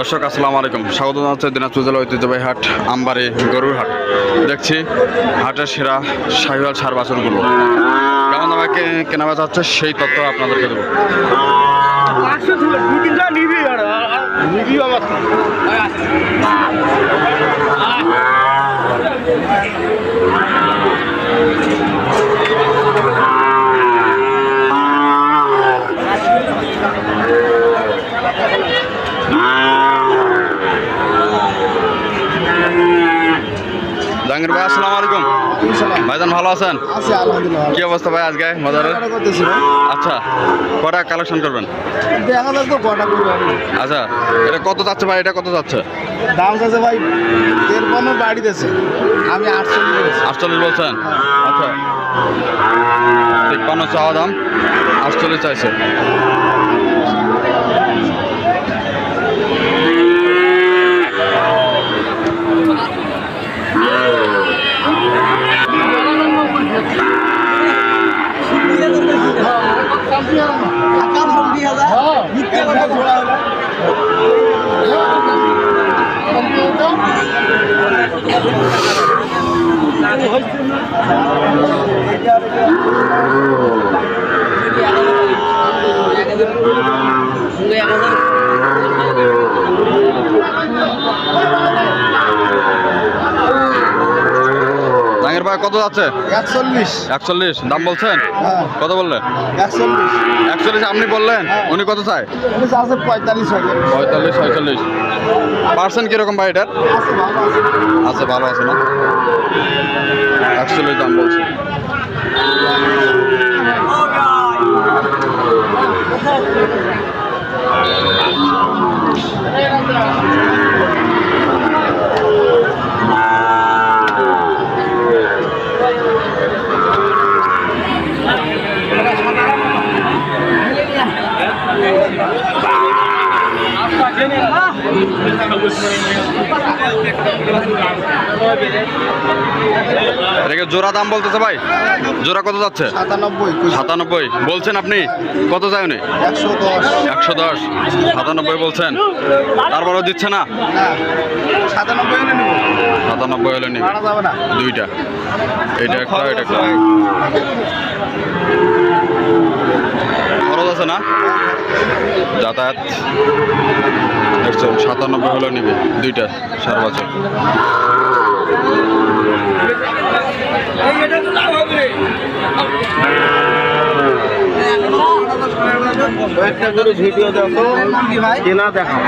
দর্শক আসসালামু আলাইকুম, স্বাগত জানাচ্ছি দিনাজপুর জেলা ঐতিহ্যবাহী হাট আমবাড়ি গরুর হাট। দেখছি হাটের সেরা শাহিওয়াল সার বাছুরগুলো কেমন দামে কেনা বেচা হচ্ছে সেই তথ্য আপনাদেরকে দেবো। জাহাঙ্গীর ভাই আসসালামু আলাইকুম। ভাইজান ভালো আছেন? কি অবস্থা ভাই আজকে বাজারে? আচ্ছা, কটা কালেকশন করবেন? আচ্ছা, এটা কত যাচ্ছে ভাই? এটা কত যাচ্ছে? দাম আছে ভাই 53 বাড়ি দিয়েছে, আমি 48 বলছেন। আচ্ছা, 53 চাওয়া দাম, 48 চাইছে। জাহাঙ্গীর ভাই কত যাচ্ছে? 41 দাম বলছেন? কত বললেন? 41 আপনি বললেন, উনি কত চায়? 45-46 পার্সেন্ট কিরকম ভাই এটার? আছে, ভালো আছে না? 41 দাম বলছে। এটাকে জোড়া দাম বলতেছে ভাই, জোড়া কত যাচ্ছে? 97 বলছেন আপনি, কত যায় উনি? 110 97 বলছেন, তারপরেও দিচ্ছে না? 97 হলে নি দুইটা, এটা একটা এটা একটা। খরচ আছে না, যাতায়াত 97 হলে নিবে দুইটা সার বছর। ভিডিও দেখো, কেনা দেখা